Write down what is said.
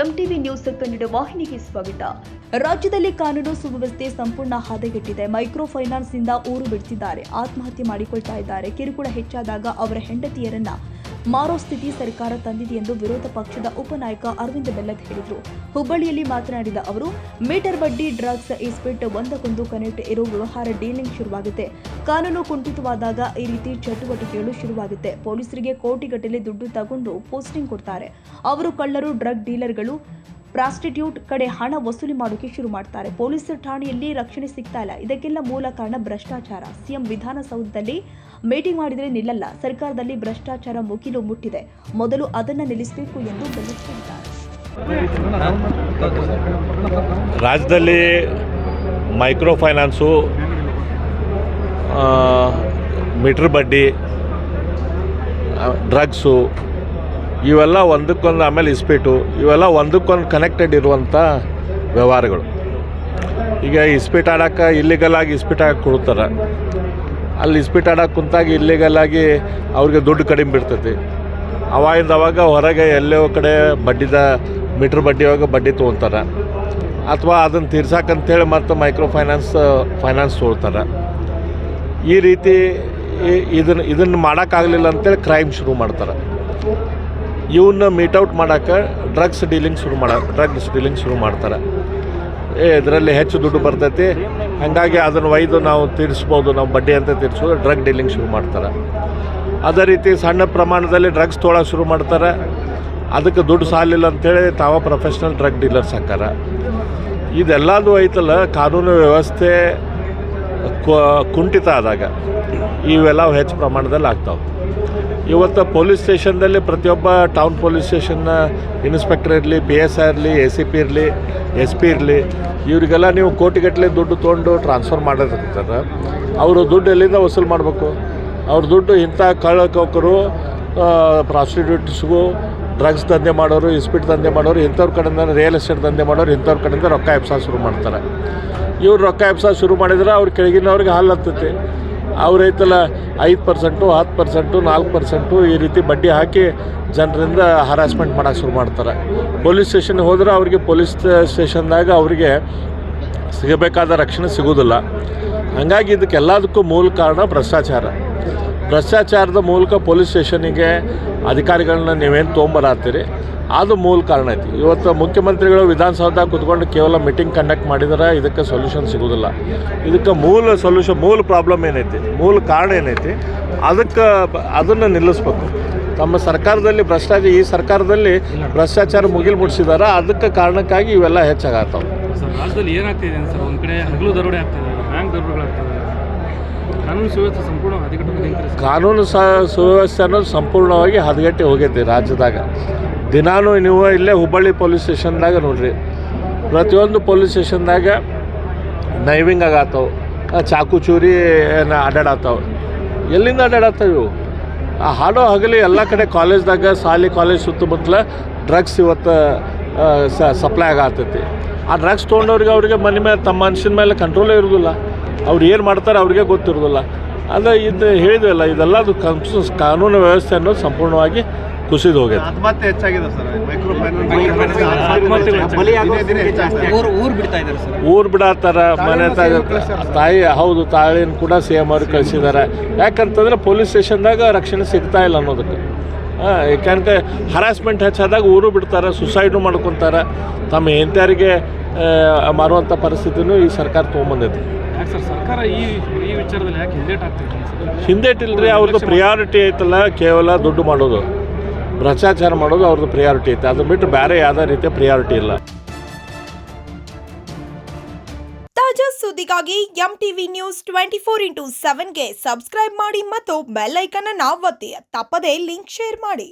MTV news Kannada ವಾಹಿನಿಗೆ ಸ್ವಾಗತ. ರಾಜ್ಯದಲ್ಲಿ ಕಾನೂನು ಸುವ್ಯವಸ್ಥೆ ಸಂಪೂರ್ಣ ಹದಗೆಟ್ಟಿದೆ. ಮೈಕ್ರೋ ಫೈನಾನ್ಸ್ನಿಂದ ಊರು ಬಿಡ್ತಿದ್ದಾರೆ, ಆತ್ಮಹತ್ಯೆ ಮಾಡಿಕೊಳ್ತಾ ಇದ್ದಾರೆ. ಕಿರುಕುಳ ಹೆಚ್ಚಾದಾಗ ಅವರ ಹೆಂಡತಿಯರನ್ನ ಮಾರೋ ಸ್ಥಿತಿ ಸರ್ಕಾರ ತಂದಿದೆ ಎಂದು ವಿರೋಧ ಪಕ್ಷದ ಉಪನಾಯಕ ಅರವಿಂದ ಬೆಲ್ಲದ್ ಹೇಳಿದರು. ಹುಬ್ಬಳ್ಳಿಯಲ್ಲಿ ಮಾತನಾಡಿದ ಅವರು, ಮೀಟರ್ ಬಡ್ಡಿ, ಡ್ರಗ್ಸ್, ಇಸ್ಪಿಟ್ ಒಂದಕ್ಕೊಂದು ಕನೆಕ್ಟ್ ಇರೋ ವ್ಯವಹಾರ ಡೀಲಿಂಗ್ ಶುರುವಾಗುತ್ತೆ. ಕಾನೂನು ಕುಂಠಿತವಾದಾಗ ಈ ರೀತಿ ಚಟುವಟಿಕೆಗಳು ಶುರುವಾಗುತ್ತೆ. ಪೊಲೀಸರಿಗೆ ಕೋಟಿಗಟ್ಟಲೆ ದುಡ್ಡು ತಗೊಂಡು ಪೋಸ್ಟಿಂಗ್ ಕೊಡ್ತಾರೆ. ಅವರು ಕಳ್ಳರು, ಡ್ರಗ್ ಡೀಲರ್ಗಳು, ಪ್ರಾಸ್ಟಿಟ್ಯೂಟ್ ಕಡೆ ಹಣ ವಸೂಲಿ ಮಾಡೋಕೆ ಶುರು ಮಾಡ್ತಾರೆ. ಪೊಲೀಸ್ ಠಾಣೆಯಲ್ಲಿ ರಕ್ಷಣೆ ಸಿಗ್ತಾ ಇಲ್ಲ. ಇದಕ್ಕೆಲ್ಲ ಮೂಲ ಕಾರಣ ಭ್ರಷ್ಟಾಚಾರ. ಸಿಎಂ ವಿಧಾನಸೌಧದಲ್ಲಿ ಮೀಟಿಂಗ್ ಮಾಡಿದರೆ ನಿಲ್ಲಲ್ಲ. ಸರ್ಕಾರದಲ್ಲಿ ಭ್ರಷ್ಟಾಚಾರ ಮುಗಿಲು ಮುಟ್ಟಿದೆ. ಮೊದಲು ಅದನ್ನು ನಿಲ್ಲಿಸಬೇಕು ಎಂದು ಬೆಲ್ಲದ್ ಹೇಳಿದ್ದಾರೆ. ರಾಜ್ಯದಲ್ಲಿ ಮೈಕ್ರೋ ಫೈನಾನ್ಸು, ಮೀಟರ್ ಬಡ್ಡಿ, ಡ್ರಗ್ಸು ಇವೆಲ್ಲ ಒಂದಕ್ಕೊಂದು, ಆಮೇಲೆ ಇಸ್ಪೀಟು, ಇವೆಲ್ಲ ಒಂದಕ್ಕೊಂದು ಕನೆಕ್ಟೆಡ್ ಇರುವಂಥ ವ್ಯವಹಾರಗಳು. ಈಗ ಇಸ್ಪೀಟ್ ಆಡೋಕ್ಕೆ ಇಲ್ಲಿಗಲಾಗಿ ಇಸ್ಪೀಟ್ ಆಡಕ್ಕೆ ಕೊಡ್ತಾರೆ. ಅಲ್ಲಿ ಇಸ್ಪೀಟ್ ಆಡೋಕ್ಕೆ ಕುಂತಾಗ ಇಲ್ಲಿಗಲಾಗಿ ಅವ್ರಿಗೆ ದುಡ್ಡು ಕಡಿಮೆ ಬಿಡ್ತೈತಿ. ಅವಾಗ ಹೊರಗೆ ಎಲ್ಲೋ ಕಡೆ ಬಡ್ಡಿದ ಮೀಟ್ರ್ ಬಡ್ಡಿ ಒಳಗೆ ಬಡ್ಡಿ ತೊಗೊತಾರೆ, ಅಥವಾ ಅದನ್ನು ತೀರ್ಸಕ್ಕಂತೇಳಿ ಮತ್ತು ಮೈಕ್ರೋ ಫೈನಾನ್ಸ್ ತೊಗೊಳ್ತಾರೆ. ಈ ರೀತಿ ಇದನ್ನು ಮಾಡೋಕ್ಕಾಗಲಿಲ್ಲ ಅಂತೇಳಿ ಕ್ರೈಮ್ ಶುರು ಮಾಡ್ತಾರೆ. ಇವನ್ನ ಮೀಟೌಟ್ ಮಾಡೋಕ್ಕೆ ಡ್ರಗ್ಸ್ ಡೀಲಿಂಗ್ ಶುರು ಮಾಡ್ತಾರೆ. ಇದರಲ್ಲಿ ಹೆಚ್ಚು ದುಡ್ಡು ಬರ್ತೈತಿ, ಹಾಗಾಗಿ ಅದನ್ನು ಒಯ್ದು ನಾವು ತೀರಿಸ್ಬೋದು, ನಾವು ಬಡ್ಡಿ ಅಂತ ತೀರಿಸೋದು ಡ್ರಗ್ ಡೀಲಿಂಗ್ ಶುರು ಮಾಡ್ತಾರೆ. ಅದೇ ರೀತಿ ಸಣ್ಣ ಪ್ರಮಾಣದಲ್ಲಿ ಡ್ರಗ್ಸ್ ತೊಗೊಳಕ್ಕೆ ಶುರು ಮಾಡ್ತಾರೆ. ಅದಕ್ಕೆ ದುಡ್ಡು ಸಾಲಿಲ್ಲ ಅಂಥೇಳಿ ತಾವ ಪ್ರೊಫೆಷ್ನಲ್ ಡ್ರಗ್ ಡೀಲರ್ಸ್ ಹಾಕಾರ. ಇದೆಲ್ಲದೂ ಐತಲ್ಲ, ಕಾನೂನು ವ್ಯವಸ್ಥೆ ಕುಂಠಿತ ಆದಾಗ ಇವೆಲ್ಲ ಹೆಚ್ಚು ಪ್ರಮಾಣದಲ್ಲಿ ಆಗ್ತಾವೆ. ಇವತ್ತು ಪೊಲೀಸ್ ಸ್ಟೇಷನ್ದಲ್ಲಿ ಪ್ರತಿಯೊಬ್ಬ ಟೌನ್ ಪೊಲೀಸ್ ಸ್ಟೇಷನ್ನ ಇನ್ಸ್ಪೆಕ್ಟರ್ ಇರಲಿ, PSI ಇರಲಿ, ACP ಇರಲಿ, SP ಇರಲಿ, ಇವರಿಗೆಲ್ಲ ನೀವು ಕೋಟಿಗಟ್ಟಲೆ ದುಡ್ಡು ತೊಗೊಂಡು ಟ್ರಾನ್ಸ್ಫರ್ ಮಾಡೋದಿರ್ತಾರೆ. ಅವರು ದುಡ್ಡು ಎಲ್ಲಿಂದ ವಸೂಲು ಮಾಡಬೇಕು? ಅವ್ರ ದುಡ್ಡು ಇಂಥ ಕಳ್ಳಕೋಕರು, ಪ್ರಾಸ್ಟಿಟ್ಯೂಟ್ಸ್ಗೂ, ಡ್ರಗ್ಸ್ ದಂಧೆ ಮಾಡೋರು, ಇಸ್ಪೀಟ್ ದಂಧೆ ಮಾಡೋರು, ಇಂಥವ್ರ ಕಡೆಯಿಂದ ರಿಯಲ್ ಎಸ್ಟೇಟ್ ದಂಧೆ ಮಾಡೋರು, ಇಂಥವ್ರ ಕಡೆಯಿಂದ ರೊಕ್ಕ ಎಬ್ಸೋಕೆ ಶುರು ಮಾಡ್ತಾರೆ. ಇವ್ರು ರೊಕ್ಕ ಎಬ್ಸೋಕೆ ಶುರು ಮಾಡಿದ್ರೆ ಅವ್ರ ಕೆಳಗಿನವ್ರಿಗೆ ಹಾಲು ಹತ್ತೈತಿ. ಅವ್ರೈತಲ್ಲ 5%, 10%, 4% ಈ ರೀತಿ ಬಡ್ಡಿ ಹಾಕಿ ಜನರಿಂದ ಹರಾಸ್ಮೆಂಟ್ ಮಾಡೋಕ್ಕೆ ಶುರು ಮಾಡ್ತಾರೆ. ಪೊಲೀಸ್ ಸ್ಟೇಷನ್ಗೆ ಹೋದ್ರೆ ಅವ್ರಿಗೆ ಪೊಲೀಸ್ ಸ್ಟೇಷನ್ದಾಗ ಅವರಿಗೆ ಸಿಗಬೇಕಾದ ರಕ್ಷಣೆ ಸಿಗೋದಿಲ್ಲ. ಹಾಗಾಗಿ ಇದಕ್ಕೆಲ್ಲದಕ್ಕೂ ಮೂಲ ಕಾರಣ ಭ್ರಷ್ಟಾಚಾರದ ಮೂಲಕ ಪೊಲೀಸ್ ಸ್ಟೇಷನಿಗೆ ಅಧಿಕಾರಿಗಳನ್ನ ನೀವೇನು ತೊಗೊಂಬರತ್ತೀರಿ, ಅದು ಮೂಲ ಕಾರಣ ಐತಿ. ಇವತ್ತು ಮುಖ್ಯಮಂತ್ರಿಗಳು ವಿಧಾನಸೌಧ ಕೂತ್ಕೊಂಡು ಕೇವಲ ಮೀಟಿಂಗ್ ಕಂಡಕ್ಟ್ ಮಾಡಿದ್ರೆ ಇದಕ್ಕೆ ಸೊಲ್ಯೂಷನ್ ಸಿಗೋದಿಲ್ಲ. ಇದಕ್ಕೆ ಮೂಲ ಪ್ರಾಬ್ಲಮ್ ಏನೈತಿ, ಮೂಲ ಕಾರಣ ಏನೈತಿ, ಅದನ್ನು ನಿಲ್ಲಿಸ್ಬೇಕು. ನಮ್ಮ ಸರ್ಕಾರದಲ್ಲಿ ಈ ಸರ್ಕಾರದಲ್ಲಿ ಭ್ರಷ್ಟಾಚಾರ ಮುಗಿಲು ಮುಟ್ಟಿಸಿದಾರೆ. ಅದಕ್ಕೆ ಕಾರಣಕ್ಕಾಗಿ ಇವೆಲ್ಲ ಹೆಚ್ಚಾಗತ್ತವೆ. ರಾಜ್ಯದಲ್ಲಿ ಏನಾಗ್ತಿದೆ ಸರ್? ಒಂದು ಕಡೆ ಹಗಲು ದರೋಡೆ ಆಗ್ತದೆ, ಬ್ಯಾಂಕ್ ದರೋಡೆಗಳಾಗ್ತದೆ, ಕಾನೂನು ಸುವ್ಯವಸ್ಥೆ ಸಂಪೂರ್ಣ ಹದಗೆಟ್ಟು ಕಾನೂನು ಸುವ್ಯವಸ್ಥೆ ಅನ್ನೋದು ಸಂಪೂರ್ಣವಾಗಿ ಹದಗೆಟ್ಟು ಹೋಗೈತಿ ರಾಜ್ಯದಾಗ. ದಿನಾನು ನೀವು ಇಲ್ಲೇ ಹುಬ್ಬಳ್ಳಿ ಪೊಲೀಸ್ ಸ್ಟೇಷನ್ದಾಗ ನೋಡ್ರಿ, ಪ್ರತಿಯೊಂದು ಪೊಲೀಸ್ ಸ್ಟೇಷನ್ದಾಗ ನೈವಿಂಗ್ ಆಗತ್ತವು, ಚಾಕು ಚೂರಿ ಅಡ್ಡಾಡತ್ತವು. ಎಲ್ಲಿಂದ ಅಡ್ಡಾಡತ್ತವೆ ಇವು? ಹಾಡೋ ಹಗಲಿ ಎಲ್ಲ ಕಡೆ ಕಾಲೇಜ್ದಾಗ, ಕಾಲೇಜ್ ಸುತ್ತಮುತ್ತಲ ಡ್ರಗ್ಸ್ ಇವತ್ತು ಸಪ್ಲೈ ಆಗತ್ತೈತಿ. ಆ ಡ್ರಗ್ಸ್ ತೊಗೊಂಡವ್ರಿಗೆ ಅವ್ರಿಗೆ ತಮ್ಮ ಮನುಷ್ಯನ ಮೇಲೆ ಕಂಟ್ರೋಲೇ ಇರೋದಿಲ್ಲ. ಅವ್ರು ಏನು ಮಾಡ್ತಾರೆ ಅವ್ರಿಗೆ ಗೊತ್ತಿರೋದಿಲ್ಲ. ಅದು ಇದು ಹೇಳಿದ್ವಲ್ಲ, ಇದೆಲ್ಲದು ಕಾನೂನು ವ್ಯವಸ್ಥೆ ಅನ್ನೋದು ಸಂಪೂರ್ಣವಾಗಿ ಕುಸಿದು ಹೋಗಿದೆ. ಆತ್ಮಹತ್ಯೆ ಹೆಚ್ಚಾಗಿದೆ ಸರ್. ಊರು ಬಿಡತ್ತಾರ, ಮನೆ ತಾಯಿ, ಹೌದು, ತಾಳಿನ ಕೂಡ CM ಅವ್ರಿಗೆ ಕಳಿಸಿದ್ದಾರೆ. ಯಾಕಂತಂದ್ರೆ ಪೊಲೀಸ್ ಸ್ಟೇಷನ್ದಾಗ ರಕ್ಷಣೆ ಸಿಗ್ತಾ ಇಲ್ಲ ಅನ್ನೋದಕ್ಕೆ. ಯಾಕಂದ್ರೆ ಹರಾಸ್ಮೆಂಟ್ ಹೆಚ್ಚಾದಾಗ ಊರು ಬಿಡ್ತಾರೆ, ಸುಸೈಡು ಮಾಡ್ಕೊತಾರೆ, ತಮ್ಮ ಹೆಂಡತಿಯರಿಗೆ ಮಾರುವಂಥ ಪರಿಸ್ಥಿತಿನೂ ಈ ಸರ್ಕಾರ ತೊಗೊಂಬಂದೈತಿ. ಸರ್ಕಾರ ಈ ವಿಚಾರದಲ್ಲಿ ಯಾಕೆ ಹಿಂದೇಟಿಲ್ರಿ? ಅವ್ರದ್ದು ಪ್ರಿಯಾರಿಟಿ ಐತಲ್ಲ, ಕೇವಲ ದುಡ್ಡು ಮಾಡೋದು, ಭ್ರಷ್ಟಾಚಾರ ಮಾಡೋದು ಅವ್ರದ್ದು ಪ್ರಿಯಾರಿಟಿ ಐತೆ. ಅದು ಬಿಟ್ಟು ಬೇರೆ ಯಾವುದೇ ರೀತಿಯ ಪ್ರಿಯಾರಿಟಿ ಇಲ್ಲ. ತಾಜಾ ಸುದ್ದಿಗಾಗಿ MTV ನ್ಯೂಸ್ 24x7ಗೆ ಸಬ್ಸ್ಕ್ರೈಬ್ ಮಾಡಿ ಮತ್ತು ಬೆಲ್ ಐಕಾನ್ ಅನ್ನು ಒತ್ತಿ. ತಪ್ಪದೇ ಲಿಂಕ್ ಶೇರ್ ಮಾಡಿ.